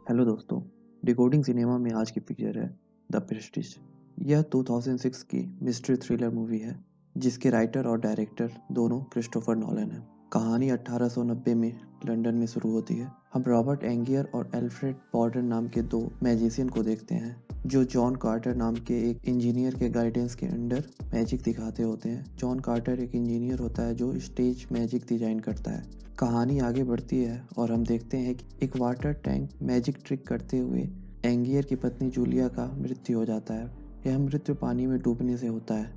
Hello दोस्तों, decoding cinema में आज की पिक्चर है द प्रेस्टिज। यह 2006 की मिस्ट्री थ्रिलर मूवी है जिसके राइटर और डायरेक्टर दोनों क्रिस्टोफर नॉलन हैं। कहानी 1890 में लंदन में शुरू होती है। हम रॉबर्ट एंगियर और एल्फ्रेड बॉर्डन नाम के दो मैजिशियन को देखते हैं जो जॉन कार्टर नाम के एक इंजीनियर के गाइडेंस के अंडर मैजिक दिखाते होते हैं। जॉन कार्टर एक इंजीनियर होता है जो स्टेज मैजिक डिजाइन करता है। कहानी आगे बढ़ती है और हम देखते हैं कि एक वाटर टैंक मैजिक ट्रिक करते हुए एंगियर की पत्नी जूलिया का मृत्यु हो जाता है। यह मृत्यु पानी में डूबने से होता है।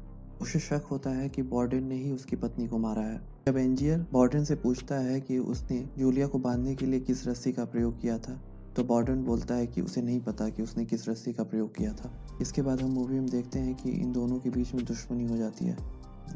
उसे शक होता है कि बॉर्डन ने ही उसकी पत्नी को मारा है। जब एंजियर बॉर्डन से पूछता है कि उसने जूलिया को बांधने के लिए किस रस्सी का प्रयोग किया था, तो बॉर्डन बोलता है कि उसे नहीं पता कि उसने किस रस्सी का प्रयोग किया था। इसके बाद हम मूवी में देखते हैं कि इन दोनों के बीच में दुश्मनी हो जाती है।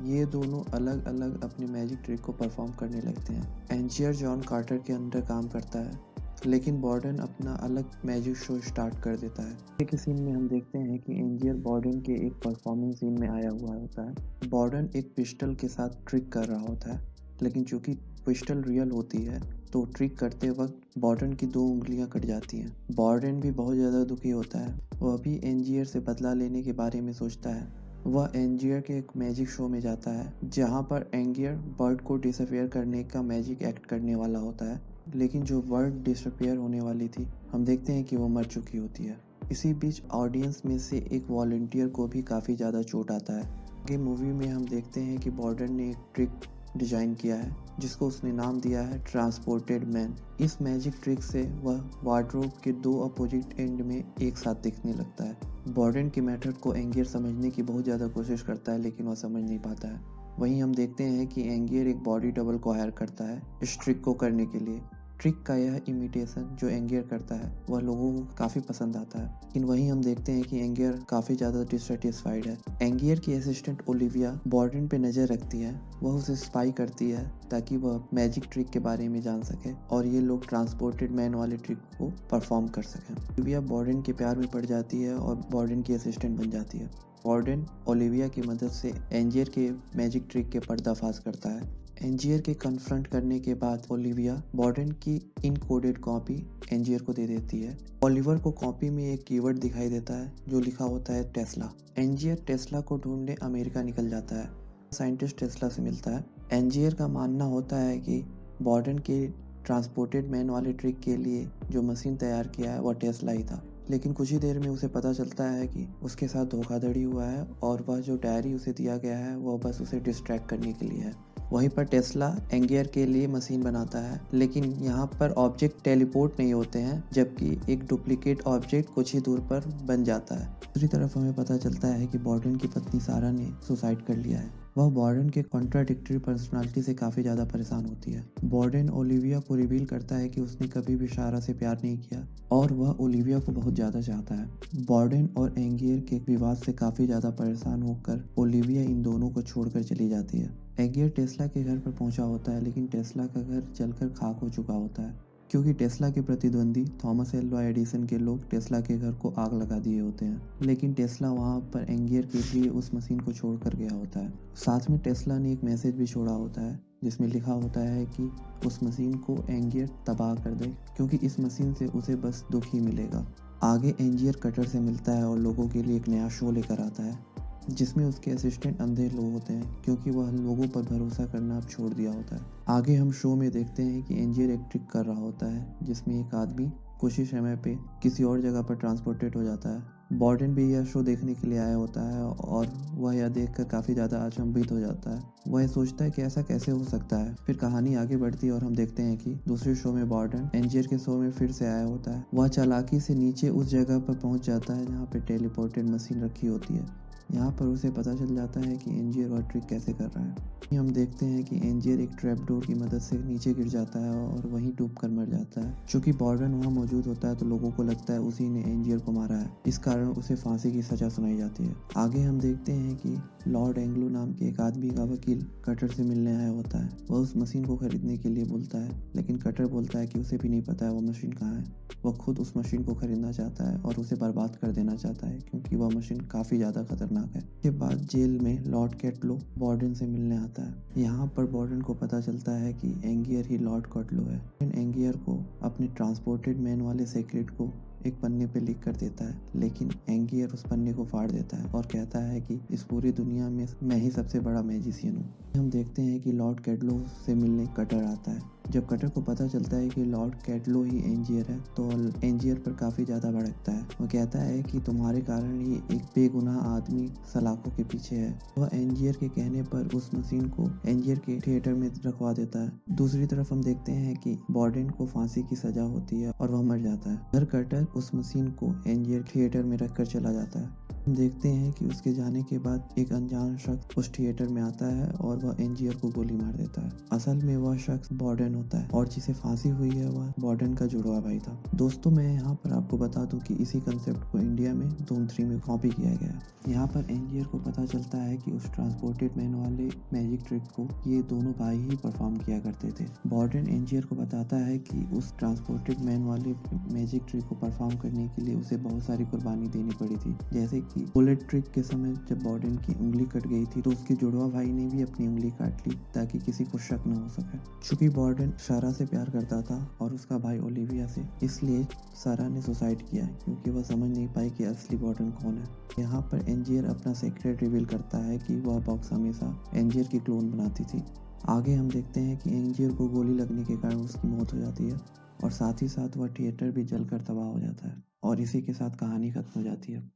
ये दोनों अलग अलग अपने मैजिक ट्रिक को परफॉर्म करने लगते हैं। एंजियर जॉन कार्टर के अंडर काम करता है, लेकिन बॉर्डन अपना अलग मैजिक शो स्टार्ट कर देता है। एक सीन में हम देखते हैं कि एंजियर बॉर्डन के एक परफॉर्मेंस सीन में आया हुआ होता है। बॉर्डन एक पिस्टल के साथ ट्रिक कर रहा होता है, लेकिन चूंकि पिस्टल रियल होती है तो ट्रिक करते वक्त बॉर्डन की 2 उंगलियां कट जाती हैं। बॉर्डन भी बहुत ज़्यादा दुखी होता है। वह भी एंजियर से बदला लेने के बारे में सोचता है। वह एंजियर के एक मैजिक शो में जाता है जहां पर एंगियर बर्ड को डिसअपियर करने का मैजिक एक्ट करने वाला होता है, लेकिन जो बर्ड डिसअपियर होने वाली थी हम देखते हैं कि वो मर चुकी होती है। इसी बीच ऑडियंस में से एक वॉलंटियर को भी काफ़ी ज़्यादा चोट आता है। आगे मूवी में हम देखते हैं कि बॉर्डन ने एक ट्रिक डिजाइन किया है जिसको उसने नाम दिया है ट्रांसपोर्टेड मैन। इस मैजिक ट्रिक से वह वार्डरोब के 2 अपोजिट एंड में एक साथ दिखने लगता है। बॉर्डन के मेथड को एंगियर समझने की बहुत ज़्यादा कोशिश करता है, लेकिन वह समझ नहीं पाता है। वहीं हम देखते हैं कि एंगियर एक बॉडी डबल को हायर करता है इस ट्रिक को करने के लिए। ट्रिक का यह इमिटेशन जो एंगियर करता है वह लोगों को काफ़ी पसंद आता है, लेकिन वहीं हम देखते हैं कि एंगियर काफ़ी ज़्यादा डिससेटिस्फाइड है। एंगियर की असिस्टेंट ओलिविया बॉर्डन पे नज़र रखती है। वह उसे स्पाई करती है ताकि वह मैजिक ट्रिक के बारे में जान सके और ये लोग ट्रांसपोर्टेड मैन वाले ट्रिक को परफॉर्म कर सकें। ओलिविया बॉर्डन के प्यार में पड़ जाती है और बॉर्डन की असिस्टेंट बन जाती है। बॉर्डन ओलिविया की मदद से एंजियर के मैजिक ट्रिक के पर्दाफाश करता है। एंजियर के कन्फ्रंट करने के बाद ओलिविया बॉर्डन की इनकोडेड कॉपी एंजियर को दे देती है। ओलिवर को कॉपी में एक कीवर्ड दिखाई देता है जो लिखा होता है टेस्ला। एंजियर टेस्ला को ढूंढने अमेरिका निकल जाता है। साइंटिस्ट टेस्ला से मिलता है। एंजियर का मानना होता है कि बॉर्डन के ट्रांसपोर्टेड मैन वाले ट्रिक के लिए जो मशीन तैयार किया है वह टेस्ला ही था, लेकिन कुछ ही देर में उसे पता चलता है कि उसके साथ धोखाधड़ी हुआ है और वह जो डायरी उसे दिया गया है वह बस उसे डिस्ट्रैक्ट करने के लिए है। वहीं पर टेस्ला एंगियर के लिए मशीन बनाता है, लेकिन यहाँ पर ऑब्जेक्ट टेलीपोर्ट नहीं होते हैं, जबकि एक डुप्लीकेट ऑब्जेक्ट कुछ ही दूर पर बन जाता है। दूसरी तरफ हमें पता चलता है कि बॉर्डन की पत्नी सारा ने सुसाइड कर लिया है। वह बॉर्डन के कॉन्ट्राडिक्टरी पर्सनालिटी से काफ़ी ज़्यादा परेशान होती है। बॉर्डन ओलिविया को रिवील करता है कि उसने कभी भी सारा से प्यार नहीं किया और वह ओलिविया को बहुत ज़्यादा चाहता है। बॉर्डन और एंगियर के विवाद से काफ़ी ज़्यादा परेशान होकर ओलिविया इन दोनों को छोड़कर चली जाती है। एंगियर टेस्ला के घर पर पहुंचा होता है, लेकिन टेस्ला का घर जलकर खाक हो चुका होता है क्योंकि टेस्ला के प्रतिद्वंदी थॉमस एल्वा एडिसन के लोग टेस्ला के घर को आग लगा दिए होते हैं। लेकिन टेस्ला वहां पर एंगियर के लिए उस मशीन को छोड़कर गया होता है। साथ में टेस्ला ने एक मैसेज भी छोड़ा होता है जिसमें लिखा होता है कि उस मशीन को एंगियर तबाह कर दे क्योंकि इस मशीन से उसे बस दुख ही मिलेगा। आगे एंजियर कटर से मिलता है और लोगों के लिए एक नया शो लेकर आता है जिसमें उसके असिस्टेंट अंधे लोग होते हैं क्योंकि वह लोगों पर भरोसा करना अब छोड़ दिया होता है। आगे हम शो में देखते हैं कि एंजियर एक ट्रिक कर रहा होता है जिसमें एक आदमी कुछ ही समय पे किसी और जगह पर ट्रांसपोर्टेड हो जाता है। बॉर्डन भी यह शो देखने के लिए आया होता है और वह यह देखकर काफ़ी ज़्यादा अचंभित हो जाता है। वह सोचता है कि ऐसा कैसे हो सकता है। फिर कहानी आगे बढ़ती है और हम देखते हैं कि दूसरे शो में बॉर्डन एंजियर के शो में फिर से आया होता है। वह चालाकी से नीचे उस जगह पर पहुंच जाता है जहाँ पे टेलीपोर्टेड मशीन रखी होती है। यहाँ पर उसे पता चल जाता है कि एंजियर वह ट्रिक कैसे कर रहा है। हम देखते हैं कि एंजियर एक ट्रैप डोर की मदद से नीचे गिर जाता है और वहीं डूब कर मर जाता है। चूंकि बॉर्डन वहाँ मौजूद होता है तो लोगों को लगता है उसी ने एंजियर को मारा है, इस कारण उसे फांसी की सजा सुनाई जाती है। आगे हम देखते हैं कि लॉर्ड एंग्लो नाम के एक आदमी का वकील कटर से मिलने आया होता है। वह उस मशीन को खरीदने के लिए बोलता है, लेकिन कटर बोलता है कि उसे भी नहीं पता है वो मशीन कहाँ है। वह खुद उस मशीन को खरीदना चाहता है और उसे बर्बाद कर देना चाहता है, क्योंकि वह मशीन काफ़ी ज़्यादा खतरनाक है। इसके बाद जेल में लॉर्ड कैटलो बॉर्डन से मिलने आता है। यहाँ पर बॉर्डन को पता चलता है कि एंगियर ही लॉर्ड कैटलो है। एंगियर को अपने ट्रांसपोर्टेड मैन वाले सेक्रेट को एक पन्ने पे लिख कर देता है, लेकिन एंगियर उस पन्ने को फाड़ देता है और कहता है कि इस पूरी दुनिया में मैं ही सबसे बड़ा मैजिशियन हूँ। हम देखते हैं कि लॉर्ड कैटलो से मिलने कटर आता है। जब कटर को पता चलता है कि लॉर्ड कैटलो ही एंजियर है, तो एंजियर पर काफ़ी ज़्यादा भड़कता है। वह कहता है कि तुम्हारे कारण ही एक बेगुनाह आदमी सलाखों के पीछे है। वह एंजियर के कहने पर उस मशीन को एंजियर के थिएटर में रखवा देता है। दूसरी तरफ हम देखते हैं कि बॉर्डन को फांसी की सजा होती है और वह मर जाता है। फिर कटर उस मशीन को एंजियर थिएटर में रखकर चला जाता है। हम देखते हैं कि उसके जाने के बाद एक अनजान शख्स उस थिएटर में आता है और वह एंजियर को गोली मार देता है। असल में वह शख्स बॉर्डन होता है और जिसे फांसी हुई है वह बॉर्डन का जुड़वा भाई था। दोस्तों, मैं यहाँ पर आपको बता दूं कि इसी कंसेप्ट को इंडिया में धूम 3 में कॉपी किया गया है। यहाँ पर एंजियर को पता चलता है कि उस ट्रांसपोर्टेड मैन वाले मैजिक ट्रिक को ये दोनों भाई ही परफॉर्म किया करते थे। बॉर्डन एंजियर को बताता है कि उस ट्रांसपोर्टेड मैन वाले मैजिक ट्रिक को परफॉर्म करने के लिए उसे बहुत सारी कुर्बानी देनी पड़ी थी। जैसे कि बुलेट ट्रिक के समय जब बॉर्डन की उंगली कट गई थी, तो उसके जुड़वा भाई ने भी अपनी उंगली काट ली ताकि किसी को शक न हो सके। चूंकि बॉर्डन सारा से प्यार करता था और उसका भाई ओलिविया से, इसलिए सारा ने सुसाइड किया, क्योंकि वह समझ नहीं पाई कि असली बॉर्डन कौन है। यहाँ पर एंजियर अपना सीक्रेट रिवील करता है कि वह बॉक्स हमेशा एंजियर की क्लोन बनाती थी। आगे हम देखते हैं कि एंजियर को गोली लगने के कारण उसकी मौत हो जाती है और साथ ही साथ वह थिएटर भी जलकर तबाह हो जाता है और इसी के साथ कहानी खत्म हो जाती है।